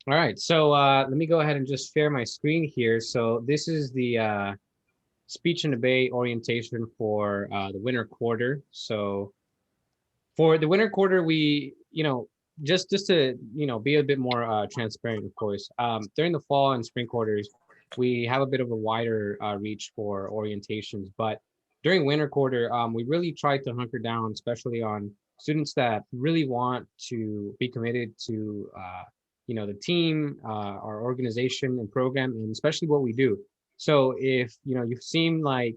All right, so let me go ahead and just share my screen here. So this is the speech and debate orientation for the winter quarter. So for the winter quarter, just to be a bit more transparent, of course. During the fall and spring quarters, we have a bit of a wider reach for orientations, but during winter quarter, we really try to hunker down, especially on students that really want to be committed to the team, our organization and program, and especially what we do. So if you seem like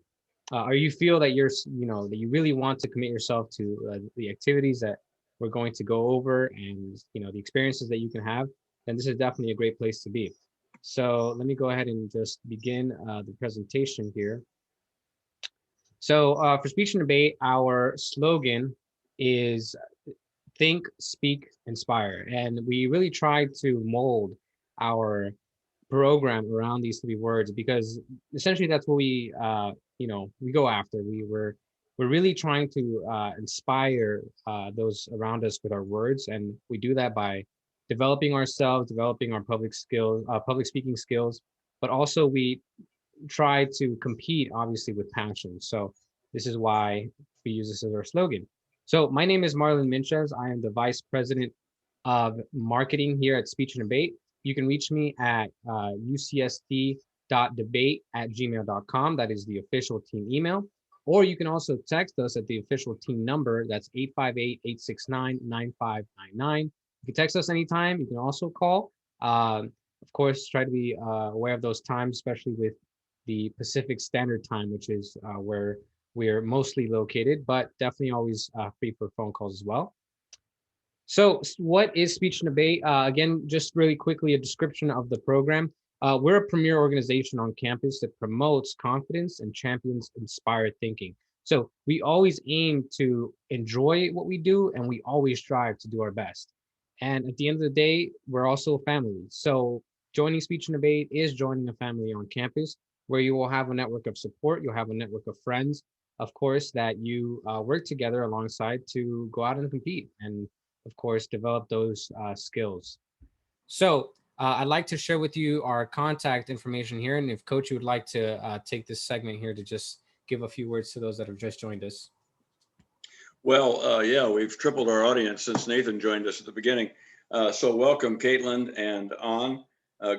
or you feel that that you really want to commit yourself to the activities that we're going to go over and the experiences that you can have, then this is definitely a great place to be. So let me go ahead and just begin the presentation here. So for speech and debate, our slogan is think, speak, inspire. And we really try to mold our program around these three words because essentially that's what we go after. We're really trying to inspire those around us with our words, and we do that by developing ourselves, developing our public skills, public speaking skills, but also we try to compete obviously with passion. So this is why we use this as our slogan. So my name is Marlon Minches. I am the vice president of marketing here at Speech and Debate. You can reach me at ucsd.debate@gmail.com. That is the official team email. Or you can also text us at the official team number. That's 858-869-9599. You can text us anytime. You can also call. Of course, try to be aware of those times, especially with the Pacific Standard Time, which is where we're mostly located, but definitely always free for phone calls as well. So, what is Speech and Debate? Again, just really quickly, a description of the program. We're a premier organization on campus that promotes confidence and champions inspired thinking. So, we always aim to enjoy what we do and we always strive to do our best. And at the end of the day, we're also a family. So, joining Speech and Debate is joining a family on campus where you will have a network of support, you'll have a network of friends, of course, that you work together alongside to go out and compete and of course, develop those skills. So I'd like to share with you our contact information here. And if Coach, you would like to take this segment here to just give a few words to those that have just joined us. Well, yeah, we've tripled our audience since Nathan joined us at the beginning. So welcome, Caitlin and An.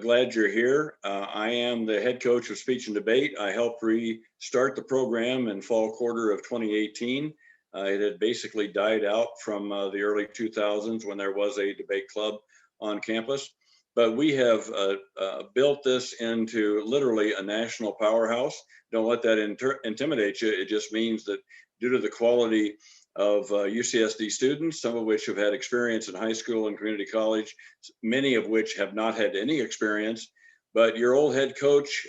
Glad you're here. I am the head coach of Speech and Debate. I helped restart the program in fall quarter of 2018. It had basically died out from the early 2000s when there was a debate club on campus. But we have built this into literally a national powerhouse. Don't let that intimidate you. It just means that due to the quality of UCSD students, some of which have had experience in high school and community college, many of which have not had any experience. But your old head coach,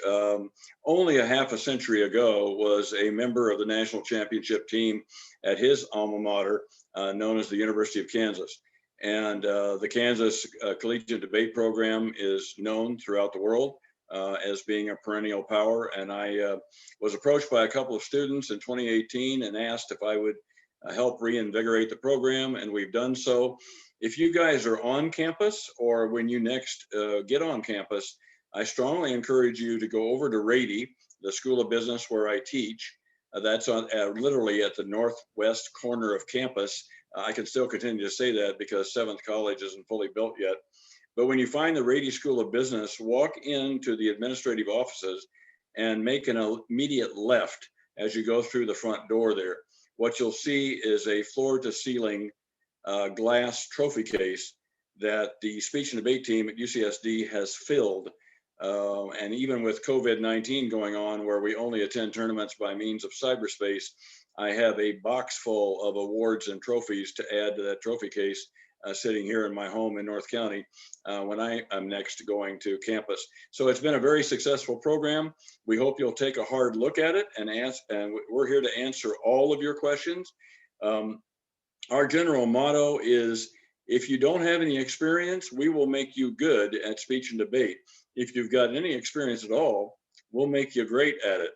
only a half a century ago, was a member of the national championship team at his alma mater, known as the University of Kansas. And the Kansas Collegiate Debate Program is known throughout the world as being a perennial power. And I was approached by a couple of students in 2018 and asked if I would help reinvigorate the program, and we've done so. If you guys are on campus or when you next get on campus, I strongly encourage you to go over to Rady, the School of Business where I teach. That's on literally at the northwest corner of campus. I can still continue to say that because 7th College isn't fully built yet. But when you find the Rady School of Business, walk into the administrative offices and make an immediate left as you go through the front door there. What you'll see is a floor to ceiling glass trophy case that the speech and debate team at UCSD has filled. And even with COVID-19 going on, where we only attend tournaments by means of cyberspace, I have a box full of awards and trophies to add to that trophy case sitting here in my home in North County when I am next going to campus. So it's been a very successful program. We hope you'll take a hard look at it and we're here to answer all of your questions. Our general motto is, if you don't have any experience, we will make you good at speech and debate. If you've got any experience at all, we'll make you great at it.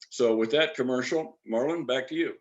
So with that commercial, Marlon, back to you.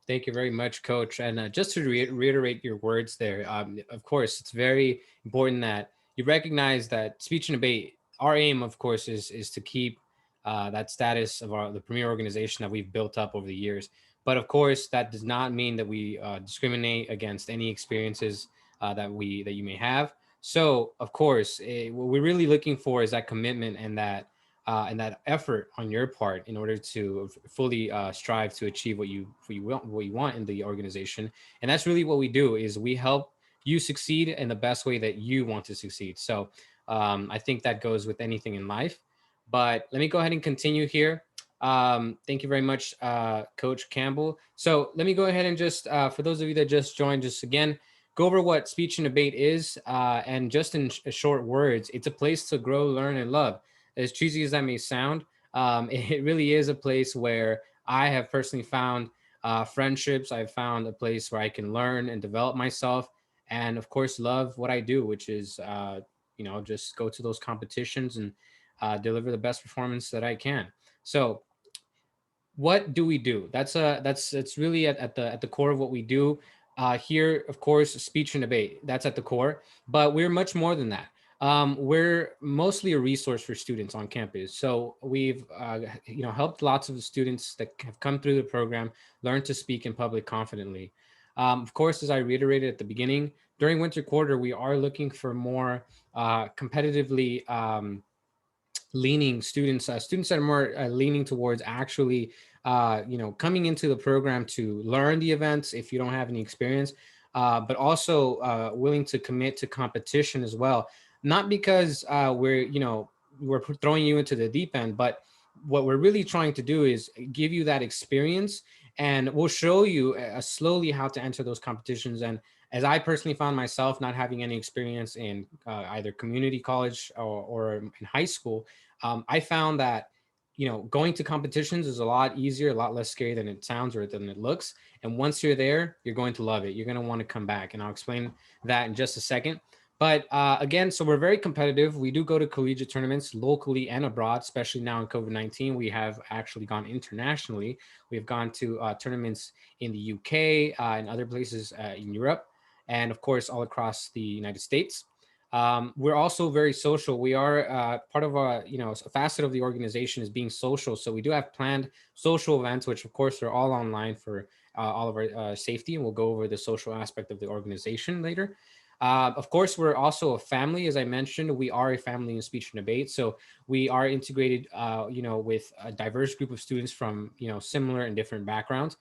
Thank you very much, Coach. And just to reiterate your words there, of course, it's very important that you recognize that speech and debate, our aim, of course, is to keep that status of the premier organization that we've built up over the years. But of course, that does not mean that we discriminate against any experiences that you may have. So, of course, what we're really looking for is that commitment and that effort on your part in order to fully strive to achieve what you want in the organization. And that's really what we do, is we help you succeed in the best way that you want to succeed. So I think that goes with anything in life. But let me go ahead and continue here. Thank you very much, Coach Campbell. So let me go ahead and just, for those of you that just joined, just again, go over what speech and debate is. And just in short words, it's a place to grow, learn, and love. As cheesy as that may sound, it really is a place where I have personally found friendships. I've found a place where I can learn and develop myself, and of course, love what I do, which is, just go to those competitions and deliver the best performance that I can. So, what do we do? That's really at the core of what we do. Here, of course, speech and debate. That's at the core, but we're much more than that. We're mostly a resource for students on campus. So we've helped lots of students that have come through the program learn to speak in public confidently. Of course, as I reiterated at the beginning, during winter quarter, we are looking for more competitively leaning students, students that are more leaning towards actually, coming into the program to learn the events if you don't have any experience, but also willing to commit to competition as well. Not because we're throwing you into the deep end, but what we're really trying to do is give you that experience, and we'll show you slowly how to enter those competitions. And as I personally found myself not having any experience in either community college or in high school, I found that going to competitions is a lot easier, a lot less scary than it sounds or than it looks. And once you're there, you're going to love it. You're going to want to come back, and I'll explain that in just a second. But again, so we're very competitive. We do go to collegiate tournaments locally and abroad, especially now in COVID-19. We have actually gone internationally. We've gone to tournaments in the UK and other places in Europe, and of course, all across the United States. We're also very social. We are part of a facet of the organization is being social. So we do have planned social events, which of course are all online for all of our safety. And we'll go over the social aspect of the organization later. Of course, we're also a family. As I mentioned, we are a family in speech and debate. So we are integrated, with a diverse group of students from, similar and different backgrounds.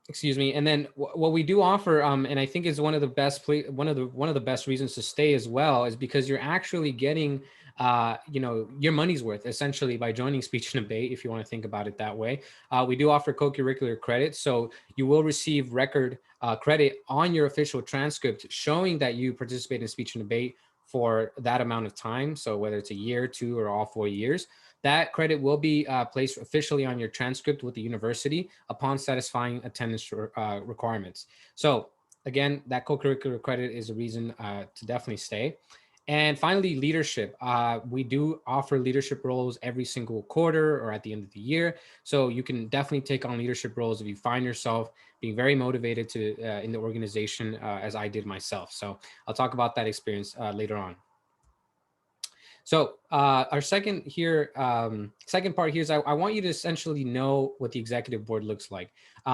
Excuse me. And then what we do offer, and I think is one of the best one of the best reasons to stay as well, is because you're actually getting your money's worth essentially by joining speech and debate, if you want to think about it that way. We do offer co-curricular credit, so you will receive record credit on your official transcript showing that you participate in speech and debate for that amount of time. So whether it's a year, 2, or all 4 years, that credit will be placed officially on your transcript with the university upon satisfying attendance requirements. So again, that co-curricular credit is a reason to definitely stay. And finally, leadership. We do offer leadership roles every single quarter or at the end of the year. So you can definitely take on leadership roles if you find yourself being very motivated to in the organization, as I did myself. So I'll talk about that experience later on. So our second part here is I want you to essentially know what the executive board looks like.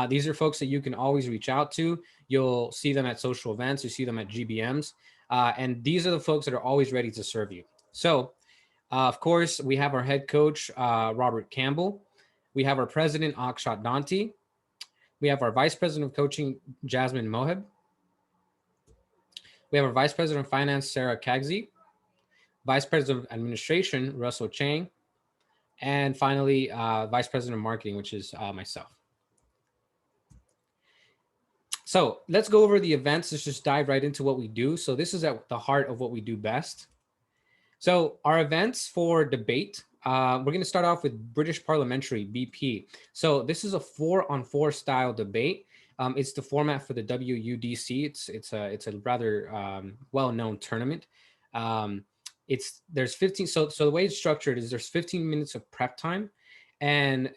These are folks that you can always reach out to. You'll see them at social events, you see them at GBMs, and these are the folks that are always ready to serve you. So of course, we have our head coach, Robert Campbell. We have our president, Akshat Danti. We have our vice president of coaching, Jasmine Moheb. We have our vice president of finance, Sarah Kagzi. Vice President of Administration, Russell Chang, and finally, Vice President of Marketing, which is myself. So let's go over the events. Let's just dive right into what we do. So this is at the heart of what we do best. So our events for debate, we're going to start off with British Parliamentary, BP. So this is a 4-on-4 style debate. It's the format for the WUDC. It's a rather well-known tournament. There's 15. So the way it's structured is there's 15 minutes of prep time, and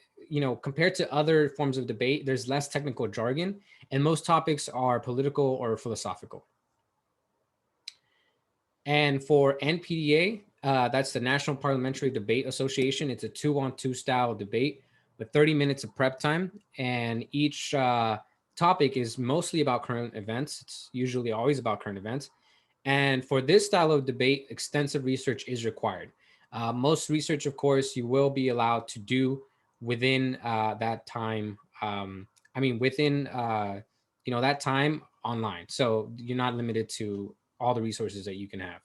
compared to other forms of debate, there's less technical jargon, and most topics are political or philosophical. And for NPDA, that's the National Parliamentary Debate Association. It's a 2-on-2 style debate with 30 minutes of prep time. And each topic is mostly about current events. It's usually always about current events. And for this style of debate, extensive research is required. Most research, of course, you will be allowed to do within that time. Within that time online. So you're not limited to all the resources that you can have.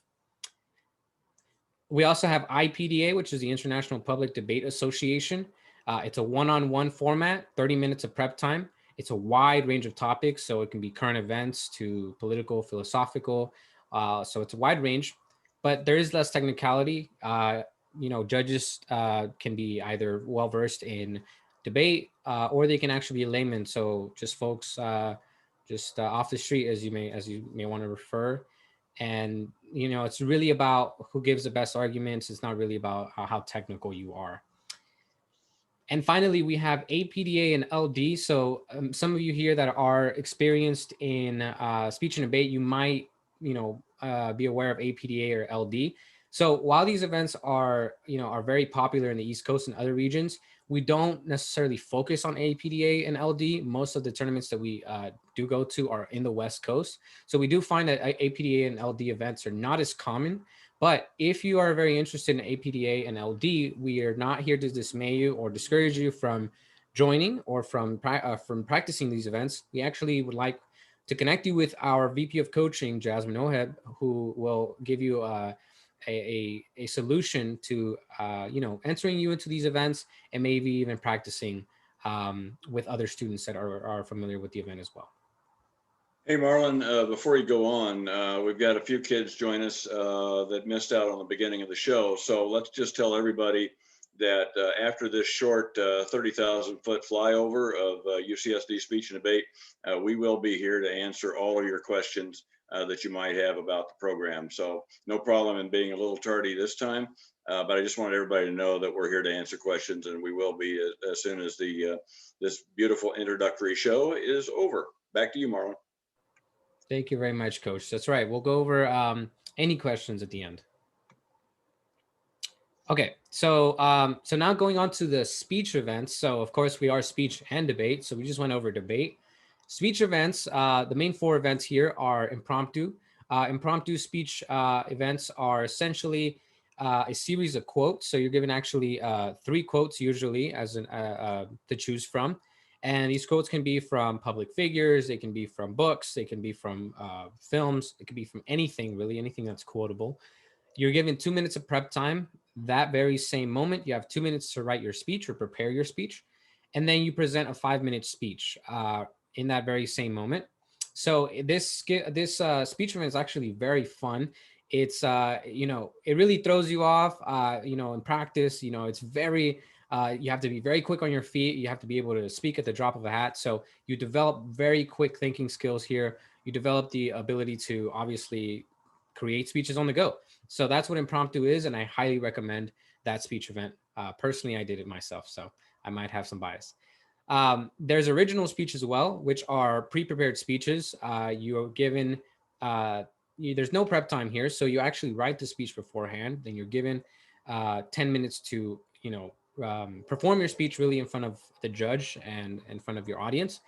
We also have IPDA, which is the International Public Debate Association. It's a one-on-one format, 30 minutes of prep time. It's a wide range of topics, so it can be current events to political, philosophical. So it's a wide range, but there is less technicality. Judges can be either well-versed in debate or they can actually be laymen. So just folks off the street, as you may want to refer. And it's really about who gives the best arguments. It's not really about how technical you are. And finally, we have APDA and LD. So some of you here that are experienced in speech and debate, you might be aware of APDA or LD. So while these events are very popular in the East Coast and other regions, we don't necessarily focus on APDA and LD. Most of the tournaments that we do go to are in the West Coast. So we do find that APDA and LD events are not as common. But if you are very interested in APDA and LD, we are not here to dismay you or discourage you from joining or from practicing these events. We actually would like to connect you with our VP of coaching, Jasmine Oheb, who will give you a solution to entering you into these events and maybe even practicing with other students that are familiar with the event as well. Hey, Marlon, before you go on, we've got a few kids join us that missed out on the beginning of the show. So let's just tell everybody that after this short 30,000 foot flyover of UCSD Speech and Debate, we will be here to answer all of your questions that you might have about the program. So no problem in being a little tardy this time, but I just wanted everybody to know that we're here to answer questions, and we will be as soon as this beautiful introductory show is over. Back to you, Marlon. Thank you very much, Coach. That's right. We'll go over any questions at the end. Okay, so now going on to the speech events. So of course we are speech and debate. So we just went over debate. Speech events, the main 4 events here are impromptu. Impromptu speech events are essentially a series of quotes. So you're given actually 3 quotes usually as to choose from. And these quotes can be from public figures, they can be from books, they can be from films, it can be from anything, really, anything that's quotable. You're given 2 minutes of prep time. That very same moment, you have 2 minutes to write your speech or prepare your speech. And then you present a 5-minute speech in that very same moment. So this speech event is actually very fun. It's, it really throws you off, in practice, it's very, you have to be very quick on your feet. You have to be able to speak at the drop of a hat. So you develop very quick thinking skills here. You develop the ability to obviously create speeches on the go. So that's what impromptu is. And I highly recommend that speech event. Personally, I did it myself, so I might have some bias. There's original speech as well, which are pre-prepared speeches. You are given, there's no prep time here. So you actually write the speech beforehand. Then you're given 10 minutes to, perform your speech really in front of the judge and in front of your audience.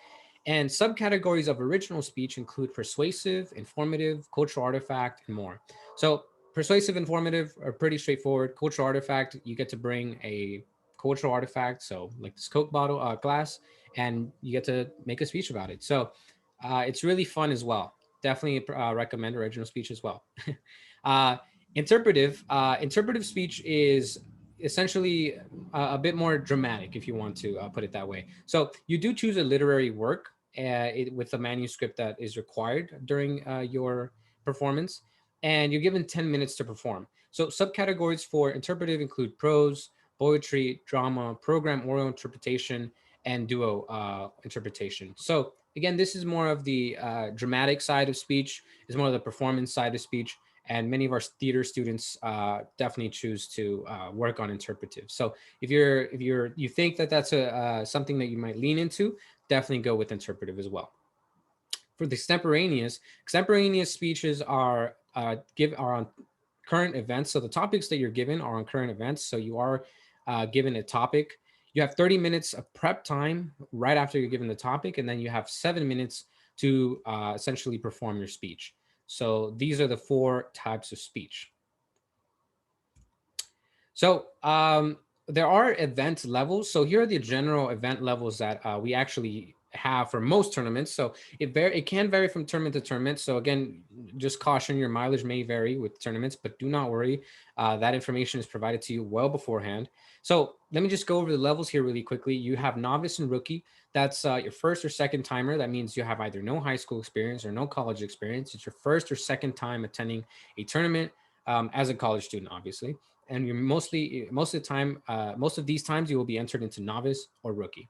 And subcategories of original speech include persuasive, informative, cultural artifact, and more. So persuasive, informative are pretty straightforward. Cultural artifact, you get to bring a cultural artifact, so like this Coke bottle, glass, and you get to make a speech about it. So it's really fun as well. Definitely recommend original speech as well. Interpretive speech is essentially a bit more dramatic, if you want to put it that way. So you do choose a literary work with a manuscript that is required during your performance, and you're given 10 minutes to perform. So subcategories for interpretive include prose, poetry, drama, program oral interpretation, and duo interpretation. So again, this is more of the dramatic side of speech, is more of the performance side of speech. And many of our theater students definitely choose to work on interpretive. So if you think that that's something that you might lean into, definitely go with interpretive as well. For the extemporaneous speeches are are on current events. So the topics that you're given are on current events. So you are given a topic. You have 30 minutes of prep time right after you're given the topic, and then you have 7 minutes to essentially perform your speech. So these are the 4 types of speech. So there are event levels. So here are the general event levels that we actually have for most tournaments. So it can vary from tournament to tournament. So again, just caution, your mileage may vary with tournaments, but do not worry. That information is provided to you well beforehand. So let me just go over the levels here really quickly. You have novice and rookie. That's your first or second timer. That means you have either no high school experience or no college experience. It's your first or second time attending a tournament as a college student, obviously. And you're most of the time, most of these times you will be entered into novice or rookie.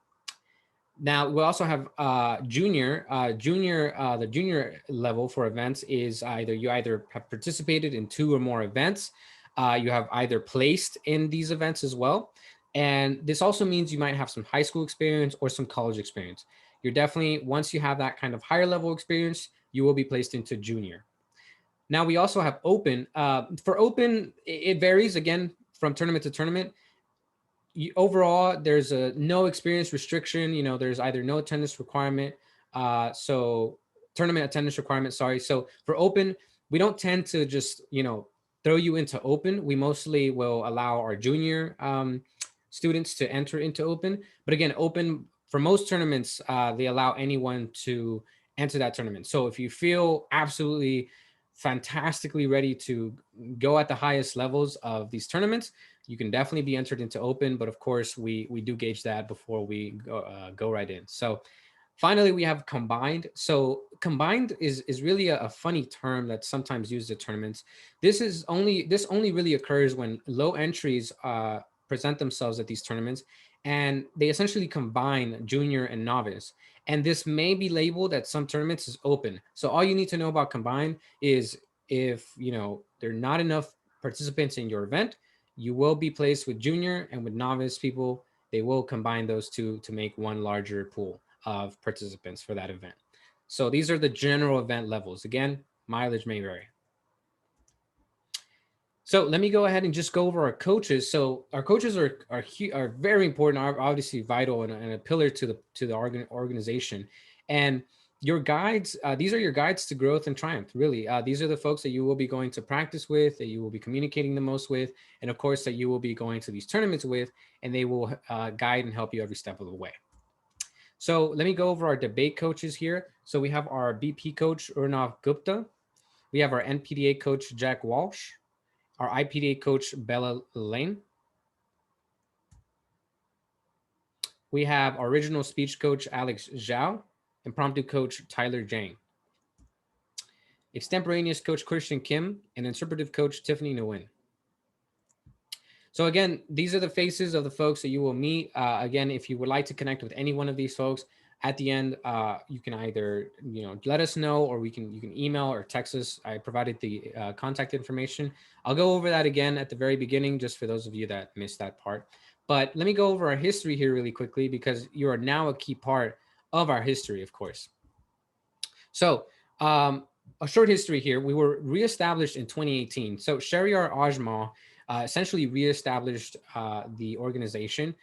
Now we also have junior. The junior level for events is you either have participated in 2 or more events. You have either placed in these events as well. And this also means you might have some high school experience or some college experience. You're definitely, once you have that kind of higher level experience, you will be placed into junior. Now we also have open. For open, it varies again from tournament to tournament. Overall, there's a no experience restriction. There's either no attendance requirement. So tournament attendance requirement. Sorry. So for open, we don't tend to just throw you into open. We mostly will allow our junior students to enter into open. But again, open for most tournaments, they allow anyone to enter that tournament. So if you feel absolutely fantastically ready to go at the highest levels of these tournaments, you can definitely be entered into open. But of course, we do gauge that before we go right in. So finally, we have combined. So combined is really a funny term that's sometimes used at tournaments. This only really occurs when low entries present themselves at these tournaments, and they essentially combine junior and novice. And this may be labeled at some tournaments as open. So all you need to know about combined is if there are not enough participants in your event, you will be placed with junior, and with novice people, they will combine those 2 to make one larger pool of participants for that event. So these are the general event levels. Again, mileage may vary. So let me go ahead and just go over our coaches. So our coaches are very important, are obviously vital and a pillar to the organization. And your guides, these are your guides to growth and triumph, really. These are the folks that you will be going to practice with, that you will be communicating the most with, and of course that you will be going to these tournaments with, and they will guide and help you every step of the way. So let me go over our debate coaches here. So we have our BP coach, Urnav Gupta. We have our NPDA coach, Jack Walsh. Our IPDA coach, Bella Lane. We have our original speech coach, Alex Zhao, impromptu coach, Tyler Jang. Extemporaneous coach, Christian Kim, and interpretive coach, Tiffany Nguyen. So again, these are the faces of the folks that you will meet. Again, if you would like to connect with any one of these folks, at the end, you can either let us know, or you can email or text us. I provided the contact information. I'll go over that again at the very beginning, just for those of you that missed that part. But let me go over our history here really quickly, because you are now a key part of our history, of course. So a short history here. We were reestablished in 2018. So Shahryar Ajmal essentially reestablished the organization.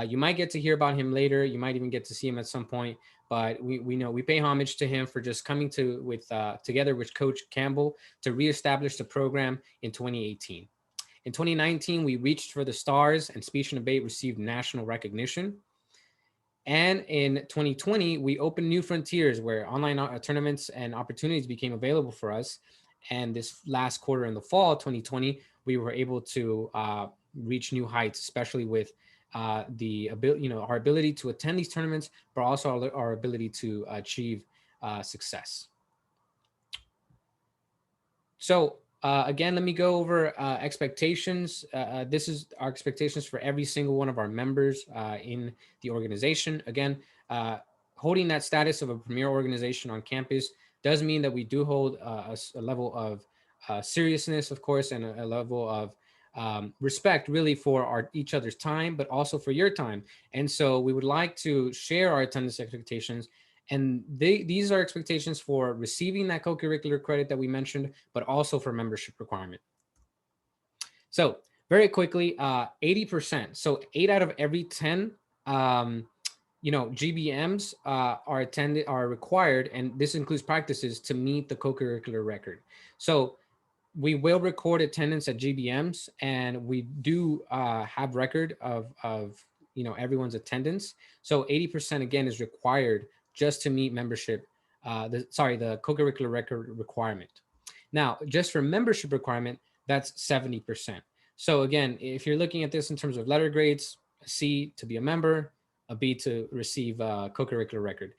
You might get to hear about him later. You might even get to see him at some point. But we know we pay homage to him for just coming together with Coach Campbell to reestablish the program in 2018. In 2019, we reached for the stars, and Speech and Debate received national recognition. And in 2020, we opened new frontiers where online tournaments and opportunities became available for us. And this last quarter in the fall 2020, we were able to reach new heights, especially with the ability, our ability to attend these tournaments, but also our ability to achieve success. So again, let me go over expectations. This is our expectations for every single one of our members in the organization. Again, holding that status of a premier organization on campus does mean that we do hold a level of seriousness, of course, and a level of respect, really, for each other's time, but also for your time. And so we would like to share our attendance expectations And these are expectations for receiving that co-curricular credit that we mentioned, but also for membership requirement. So very quickly, 80%. So 8 out of every 10 GBMs are required, and this includes practices to meet the co-curricular record. So we will record attendance at GBMs, and we do have record of everyone's attendance. So 80% again is required just to meet membership. The co-curricular record requirement. Now, just for membership requirement, that's 70%. So again, if you're looking at this in terms of letter grades, a C to be a member, a B to receive a co-curricular record.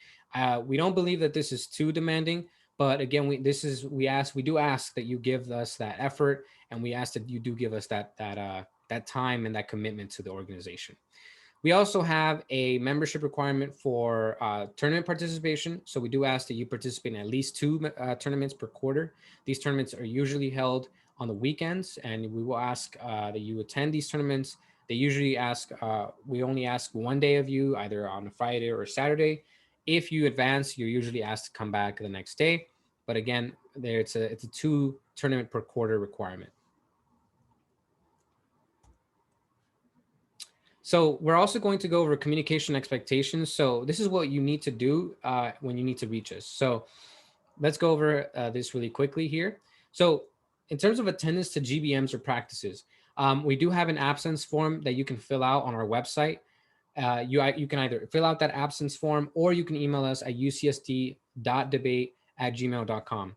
We don't believe that this is too demanding, but again, we do ask that you give us that effort, and we ask that you do give us that time and that commitment to the organization. We also have a membership requirement for tournament participation. So we do ask that you participate in at least 2 tournaments per quarter. These tournaments are usually held on the weekends, and we will ask that you attend these tournaments. They usually ask, we only ask 1 day of you, either on a Friday or a Saturday. If you advance, you're usually asked to come back the next day. But again, it's a 2 tournament per quarter requirement. So we're also going to go over communication expectations. So this is what you need to do when you need to reach us. So let's go over this really quickly here. So in terms of attendance to GBMs or practices, we do have an absence form that you can fill out on our website. You can either fill out that absence form, or you can email us at ucsd.debate@gmail.com.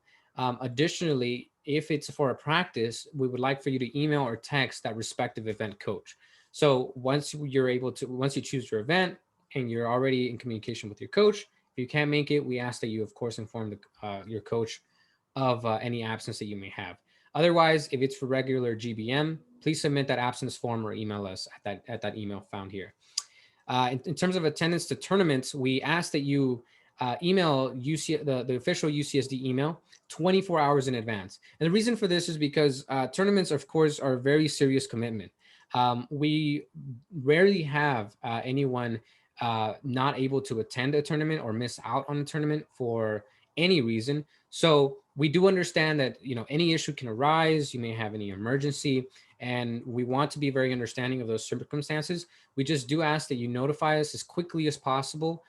Additionally, if it's for a practice, we would like for you to email or text that respective event coach. So once you choose your event and you're already in communication with your coach, if you can't make it, we ask that you, of course, inform your coach of any absence that you may have. Otherwise, if it's for regular GBM, please submit that absence form or email us at that email found here. In terms of attendance to tournaments, we ask that you email the official UCSD email 24 hours in advance. And the reason for this is because tournaments, of course, are a very serious commitment. We rarely have anyone not able to attend a tournament or miss out on a tournament for any reason. So we do understand that any issue can arise. You may have any emergency, and we want to be very understanding of those circumstances. We just do ask that you notify us as quickly as possible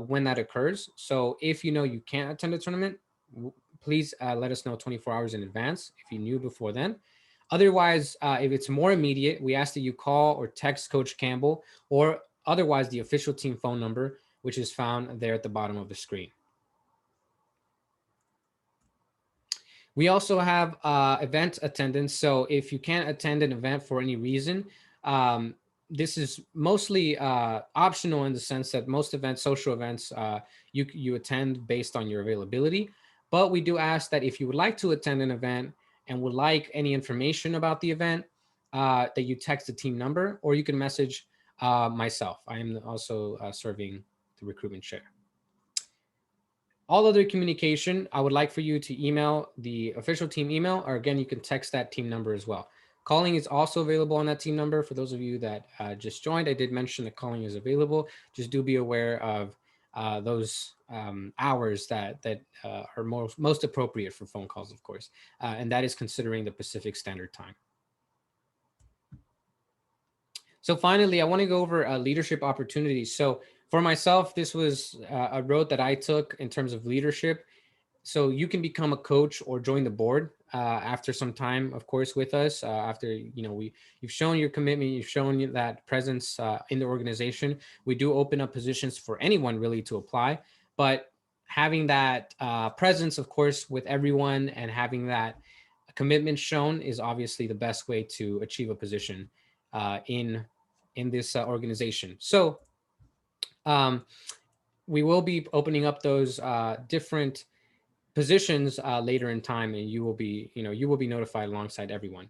when that occurs. So if you can't attend a tournament, please let us know 24 hours in advance if you knew before then. Otherwise, if it's more immediate, we ask that you call or text Coach Campbell, or otherwise the official team phone number, which is found there at the bottom of the screen. We also have event attendance. So if you can't attend an event for any reason, this is mostly optional in the sense that most events, social events, you attend based on your availability. But we do ask that if you would like to attend an event and would like any information about the event, that you text the team number, or you can message myself. I am also serving the recruitment chair. All other communication, I would like for you to email the official team email, or again, you can text that team number as well. Calling is also available on that team number. For those of you that just joined, I did mention that calling is available. Just do be aware of those hours that are most appropriate for phone calls, of course, and that is considering the Pacific Standard Time. So finally, I want to go over leadership opportunities. So for myself, this was a road that I took in terms of leadership. So you can become a coach or join the board after some time, of course, with us. After you've shown your commitment, you've shown that presence in the organization. We do open up positions for anyone really to apply, but having that presence, of course, with everyone and having that commitment shown is obviously the best way to achieve a position in this organization. So we will be opening up those different positions later in time, and you will be notified alongside everyone.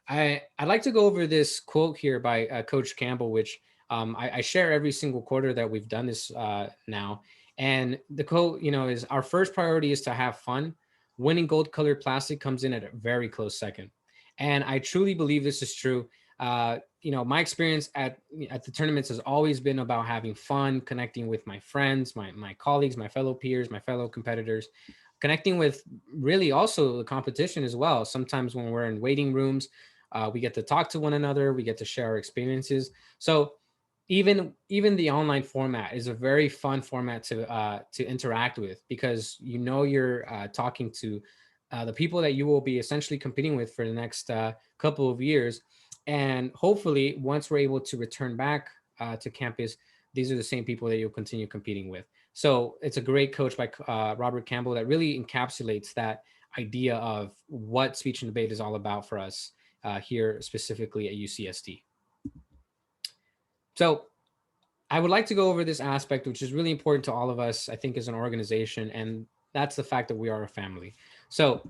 I'd like to go over this quote here by Coach Campbell, which I share every single quarter that we've done this now. And the quote, is, "Our first priority is to have fun. Winning gold-colored plastic comes in at a very close second." And I truly believe this is true. My experience at the tournaments has always been about having fun, connecting with my friends, my colleagues, my fellow peers, my fellow competitors, connecting with really also the competition as well. Sometimes when we're in waiting rooms, we get to talk to one another, we get to share our experiences. So even the online format is a very fun format to interact with, because you're talking to the people that you will be essentially competing with for the next couple of years. And hopefully, once we're able to return back to campus, these are the same people that you'll continue competing with. So it's a great coach by Robert Campbell that really encapsulates that idea of what speech and debate is all about for us here, specifically at UCSD. So I would like to go over this aspect, which is really important to all of us, I think, as an organization, and that's the fact that we are a family. So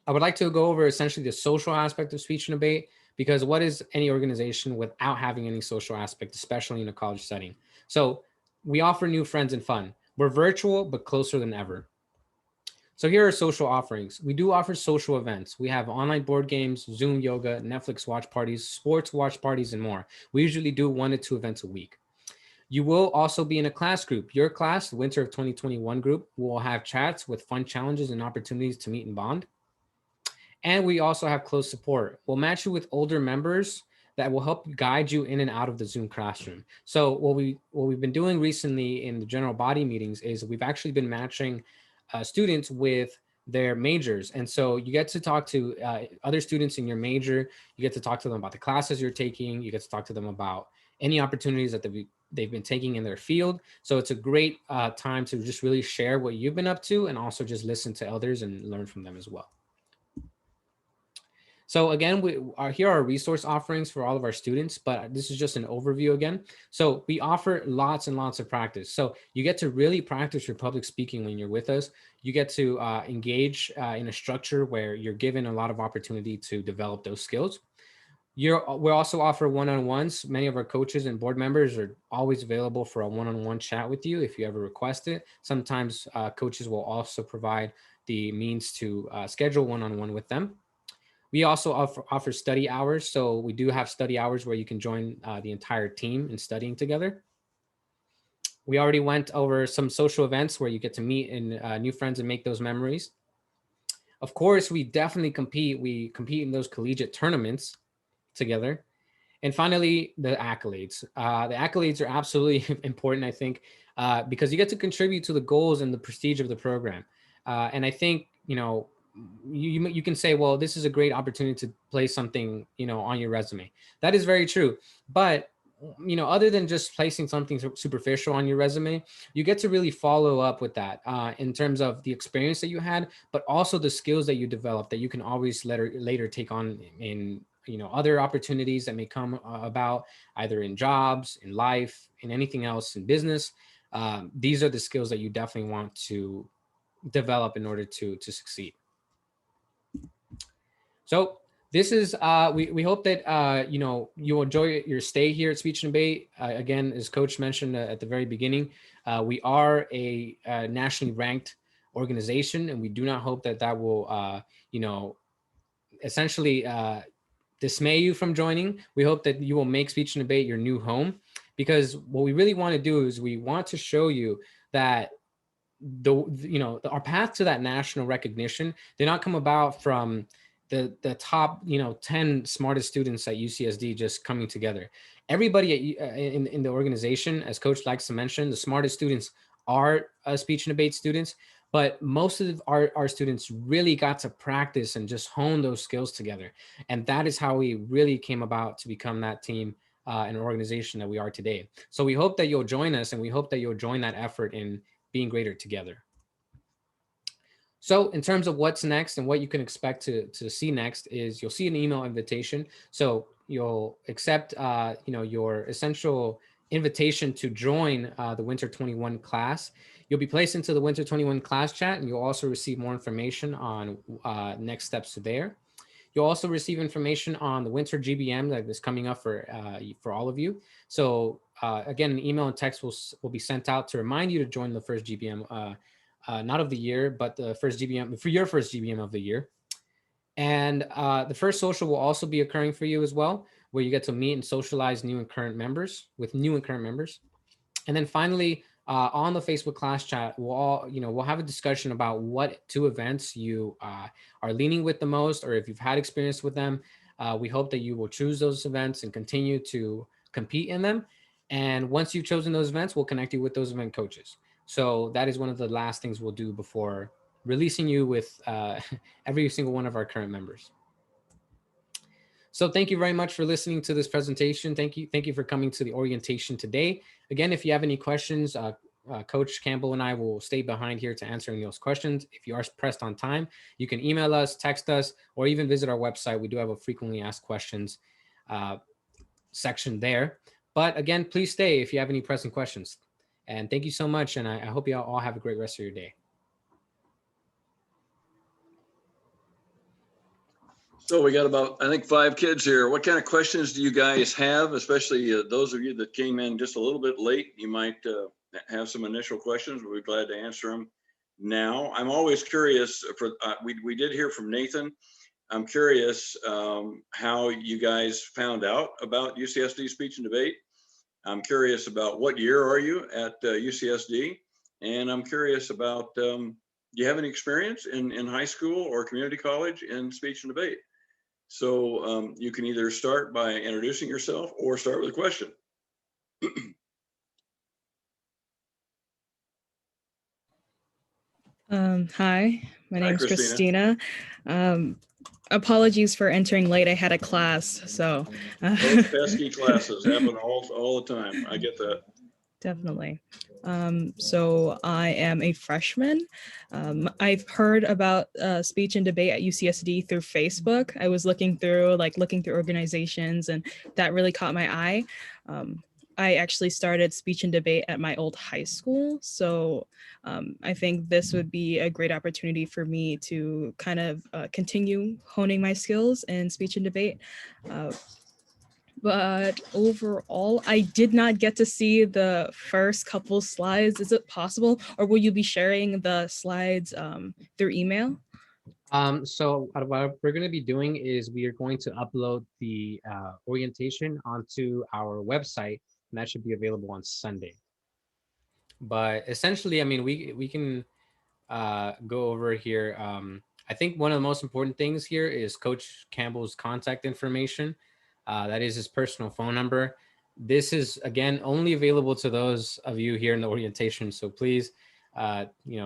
I would like to go over essentially the social aspect of speech and debate, because what is any organization without having any social aspect, especially in a college setting? So we offer new friends and fun. We're virtual, but closer than ever. So here are social offerings. We do offer social events. We have online board games, Zoom yoga, Netflix watch parties, sports watch parties, and more. We usually do 1 to 2 events a week. You will also be in a class group. Your class, the Winter of 2021 group, will have chats with fun challenges and opportunities to meet and bond. And we also have close support. We'll match you with older members that will help guide you in and out of the Zoom classroom. So what we've been doing recently in the general body meetings is we've actually been matching students with their majors. And so you get to talk to other students in your major. You get to talk to them about the classes you're taking. You get to talk to them about any opportunities that they've been taking in their field. So it's a great time to just really share what you've been up to, and also just listen to others and learn from them as well. So again, here are resource offerings for all of our students, but this is just an overview again. So we offer lots and lots of practice. So you get to really practice your public speaking when you're with us. You get to engage in a structure where you're given a lot of opportunity to develop those skills. We also offer one-on-ones. Many of our coaches and board members are always available for a one-on-one chat with you if you ever request it. Sometimes coaches will also provide the means to schedule one-on-one with them. We also offer study hours. So we do have study hours where you can join the entire team in studying together. We already went over some social events where you get to meet and new friends and make those memories. Of course, we definitely compete. We compete in those collegiate tournaments together. And finally, the accolades. The accolades are absolutely important, I think, because you get to contribute to the goals and the prestige of the program. And I think, you can say, well, this is a great opportunity to place something, on your resume. That is very true. But, other than just placing something superficial on your resume, you get to really follow up with that in terms of the experience that you had, but also the skills that you developed that you can always later take on in other opportunities that may come about, either in jobs, in life, in anything else, in business. These are the skills that you definitely want to develop in order to succeed. So this is we hope that you'll enjoy your stay here at Speech and Debate. Again, as Coach mentioned at the very beginning, we are a nationally ranked organization, and we do not hope that will essentially dismay you from joining. We hope that you will make Speech and Debate your new home, because what we really want to do is we want to show you that our path to that national recognition did not come about from the top 10 smartest students at UCSD just coming together. Everybody in the organization, as Coach likes to mention, the smartest students are speech and debate students, but most of our students really got to practice and just hone those skills together. And that is how we really came about to become that team and organization that we are today. So we hope that you'll join us, and we hope that you'll join that effort in being greater together. So in terms of what's next and what you can expect to see next is you'll see an email invitation. So you'll accept your essential invitation to join the Winter 21 class. You'll be placed into the Winter 21 class chat, and you'll also receive more information on next steps there. You'll also receive information on the Winter GBM that is coming up for all of you. So again, an email and text will be sent out to remind you to join the first GBM, not of the year, but the first GBM, for your first GBM of the year. And the first social will also be occurring for you as well, where you get to meet and socialize new and current members with new and current members. And then finally, on the Facebook class chat, we'll have a discussion about what 2 events you are leaning with the most, or if you've had experience with them. We hope that you will choose those events and continue to compete in them. And once you've chosen those events, we'll connect you with those event coaches. So that is one of the last things we'll do before releasing you with every single one of our current members. So thank you very much for listening to this presentation. Thank you for coming to the orientation today. Again, if you have any questions, Coach Campbell and I will stay behind here to answering those questions. If you are pressed on time, you can email us, text us, or even visit our website. We do have a frequently asked questions section there. But again, please stay if you have any pressing questions. And thank you so much. And I hope you all have a great rest of your day. So we got about, I think, 5 kids here. What kind of questions do you guys have, especially those of you that came in just a little bit late? You might have some initial questions. We'll be glad to answer them now. I'm always curious, we did hear from Nathan. I'm curious how you guys found out about UCSD Speech and Debate. I'm curious about what year are you at UCSD? And I'm curious about, do you have any experience in high school or community college in speech and debate? So you can either start by introducing yourself or start with a question. Hi, my name's Christina. Apologies for entering late. I had a class, so. Those pesky classes happen all the time. I get that. Definitely. So I am a freshman. I've heard about speech and debate at UCSD through Facebook. I was looking through organizations, and that really caught my eye. I actually started speech and debate at my old high school. So I think this would be a great opportunity for me to kind of continue honing my skills in speech and debate. But overall, I did not get to see the first couple slides. Is it possible, or will you be sharing the slides through email? So what we're going to be doing is we are going to upload the orientation onto our website, and that should be available on Sunday. But essentially, I mean, we can go over here. I think one of the most important things here is Coach Campbell's contact information. That is his personal phone number. This is, again, only available to those of you here in the orientation. So please,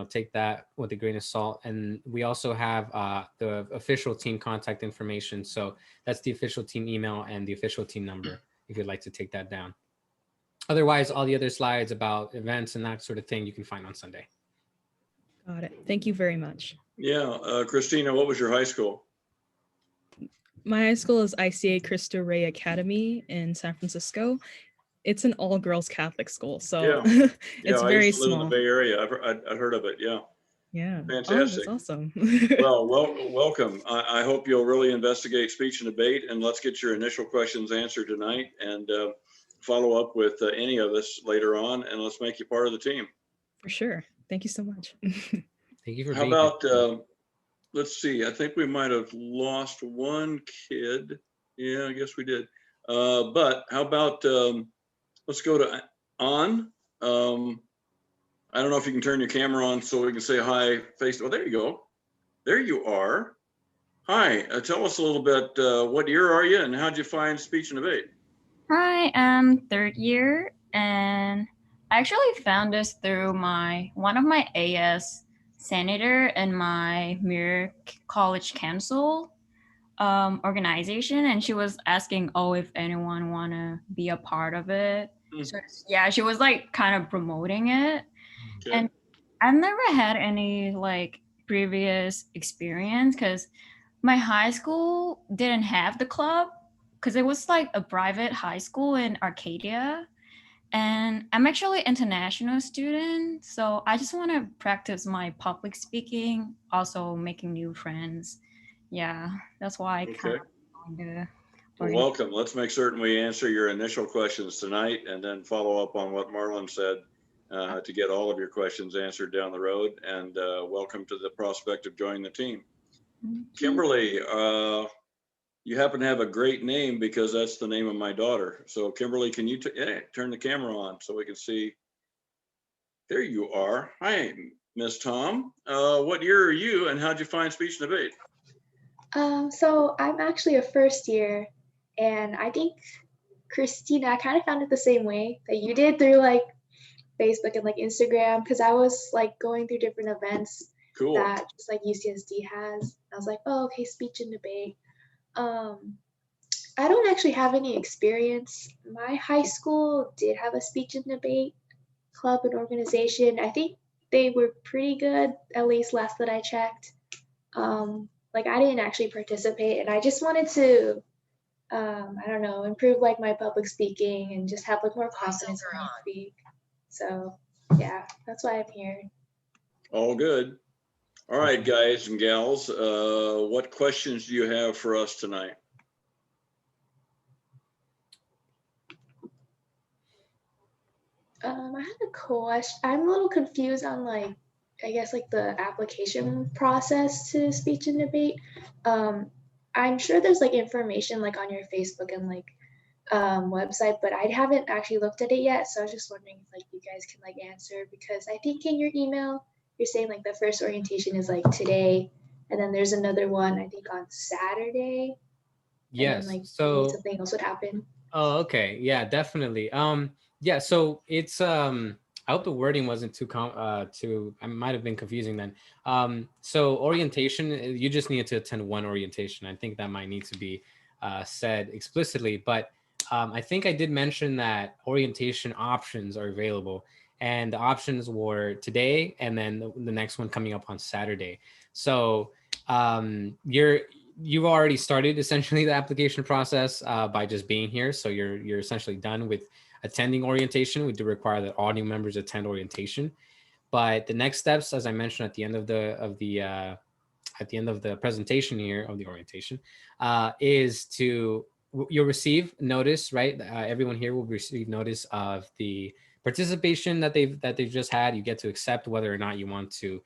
take that with a grain of salt. And we also have the official team contact information. So that's the official team email and the official team number, if you'd like to take that down. Otherwise, all the other slides about events and that sort of thing you can find on Sunday. Got it. Thank you very much. Yeah. Christina, what was your high school? My high school is ICA Cristo Rey Academy in San Francisco. It's an all-girls Catholic school, so yeah. it's I very used to live small. in the Bay Area. I've heard of it. Yeah. Yeah. Fantastic. Oh, that's awesome. Well, welcome. I hope you'll really investigate speech and debate, and let's get your initial questions answered tonight, and follow up with any of us later on, and let's make you part of the team. For sure. Thank you so much. Thank you for How being about here. let's see, I think we might have lost one kid. Yeah, I guess we did. But how about, let's go to An. I don't know if you can turn your camera on so we can say hi face. Oh, there you go. There you are. Hi, tell us a little bit, what year are you and how'd you find speech and debate? Hi, I'm 3rd year, and I actually found this through one of my AS senator and my Muir College Council organization, and she was asking, if anyone want to be a part of it. So yeah, she was like kind of promoting it. Okay. And I've never had any previous experience because my high school didn't have the club because it was like a private high school in Arcadia. And I'm actually an international student, so I just want to practice my public speaking, also making new friends. Yeah, that's why I kind of joined Well, welcome. Let's make certain we answer your initial questions tonight and then follow up on what Marlon said to get all of your questions answered down the road. And welcome to the prospect of joining the team. Kimberly, You happen to have a great name because that's the name of my daughter. So Kimberly, can you turn the camera on so we can see? There you are. Hi, Miss Tom. What year are you and how'd you find speech and debate? So I'm actually a first year, and I think Christina, I kind of found it the same way that you did through like Facebook and like Instagram, because I was like going through different events Cool. that just like UCSD has. I was like, oh, okay, speech and debate. I don't actually have any experience. My high school did have a speech and debate club and organization. I think they were pretty good, at least last that I checked. Like I didn't actually participate, and I just wanted to, I don't know, improve like my public speaking and just have like more confidence when I speak. So yeah, that's why I'm here. All good. All right, guys and gals, what questions do you have for us tonight? I had a question. I'm a little confused on like, I guess like the application process to speech and debate. I'm sure there's like information like on your Facebook and like website, but I haven't actually looked at it yet. So I was just wondering if like you guys can like answer, because I think in your email you're saying like the first orientation is like today, and then there's another one I think on Saturday. Yes. And then like maybe So, something else would happen. oh, okay. Yeah, definitely. Yeah, so it's I hope the wording wasn't too I might have been confusing then. So orientation, you just need to attend one orientation. I think that might need to be said explicitly, but I think I did mention that orientation options are available, and the options were today and then the next one coming up on Saturday. So you've already started essentially the application process by just being here. So you're essentially done with attending orientation. We do require that all new members attend orientation, but the next steps, as I mentioned at the end of the presentation here of the orientation, is to you'll receive notice, right? Everyone here will receive notice of the participation that they've just had. You get to accept whether or not you want to,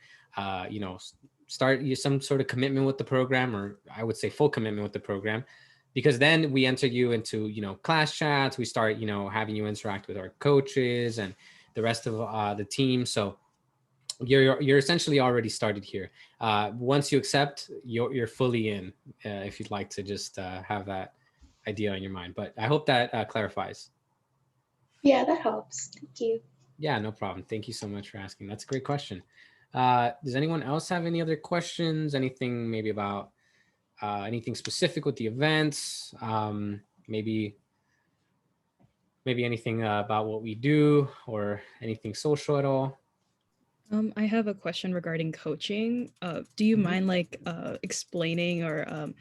start some sort of commitment with the program, or I would say full commitment with the program, because then we enter you into class chats. We start having you interact with our coaches and the rest of the team. So you're essentially already started here. Once you accept, you're fully in. If you'd like to just have that idea in your mind, but I hope that clarifies. Yeah, that helps. Thank you. Yeah, no problem. Thank you so much for asking. That's a great question. Does anyone else have any other questions? Anything maybe about anything specific with the events? Maybe anything about what we do, or anything social at all? I have a question regarding coaching. Do you Mhm. mind like explaining or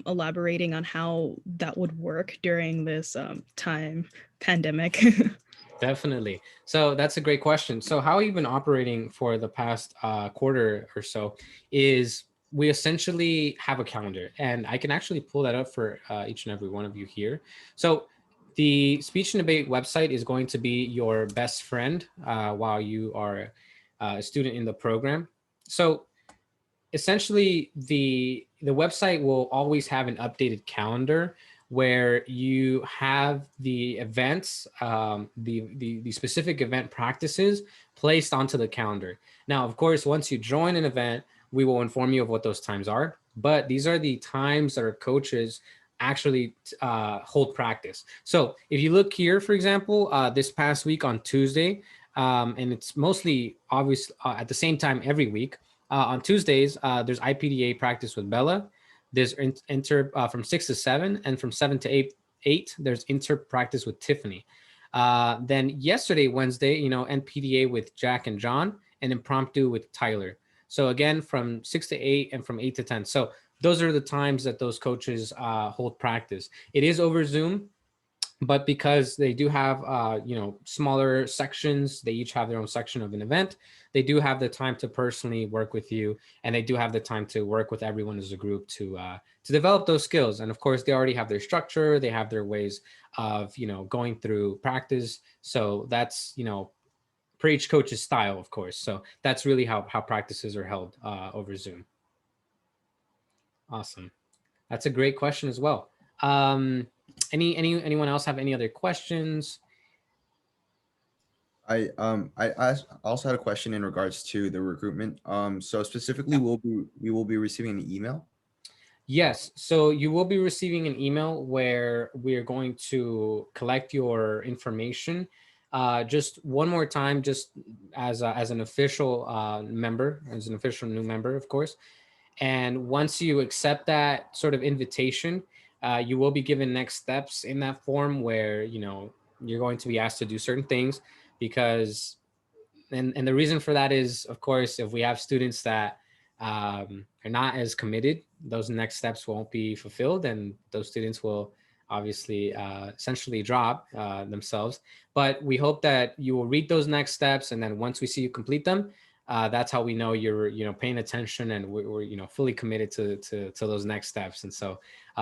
elaborating on how that would work during this pandemic? Definitely. So that's a great question. So how we've been operating for the past quarter or so is we essentially have a calendar, and I can actually pull that up for each and every one of you here. So the speech and debate website is going to be your best friend while you are a student in the program. So essentially the website will always have an updated calendar where you have the events, the specific event practices placed onto the calendar. Now, of course, once you join an event, we will inform you of what those times are, but these are the times that our coaches actually hold practice. So if you look here, for example, this past week on Tuesday, and it's mostly obvious at the same time every week, on Tuesdays, there's IPDA practice with Bella. There's inter from 6 to 7, and from 7 to 8, there's inter practice with Tiffany. Then yesterday, Wednesday, NPDA with Jack and John, and impromptu with Tyler. So again, from 6 to 8 and from 8 to 10. So those are the times that those coaches hold practice. It is over Zoom, but because they do have smaller sections, they each have their own section of an event, they do have the time to personally work with you, and they do have the time to work with everyone as a group to develop those skills. And of course, they already have their structure, they have their ways of going through practice. So that's per each coach's style, of course. So that's really how practices are held over Zoom. Awesome. That's a great question as well. Anyone else have any other questions? I also had a question in regards to the recruitment. So specifically, we will be receiving an email. Yes, so you will be receiving an email where we're going to collect your information. Just one more time, just as an official member, as an official new member, of course. And once you accept that sort of invitation, you will be given next steps in that form where, you know, you're going to be asked to do certain things because, and the reason for that is, of course, if we have students that are not as committed, those next steps won't be fulfilled and those students will obviously essentially drop themselves. But we hope that you will read those next steps, and then once we see you complete them, that's how we know you're, you know, paying attention and we're you know, fully committed to those next steps. And so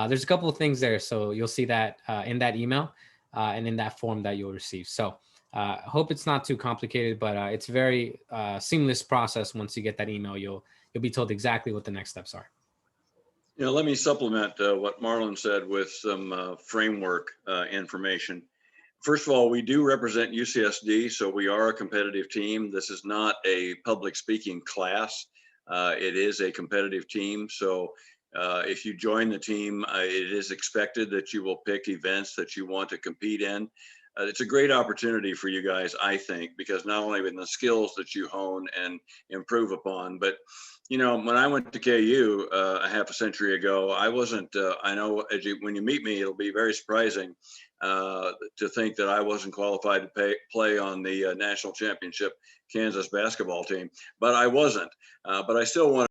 there's a couple of things there. So you'll see that in that email and in that form that you'll receive. So I hope it's not too complicated, but it's very seamless process. Once you get that email, you'll be told exactly what the next steps are. You know, let me supplement what Marlon said with some framework information. First of all, we do represent UCSD, so we are a competitive team. This is not a public speaking class. It is a competitive team. So if you join the team, it is expected that you will pick events that you want to compete in. It's a great opportunity for you guys, I think, because not only in the skills that you hone and improve upon, but you know, when I went to KU a half a century ago, I wasn't, I know when you meet me, it'll be very surprising to think that I wasn't qualified to play on the national championship Kansas basketball team, but I wasn't. But I still want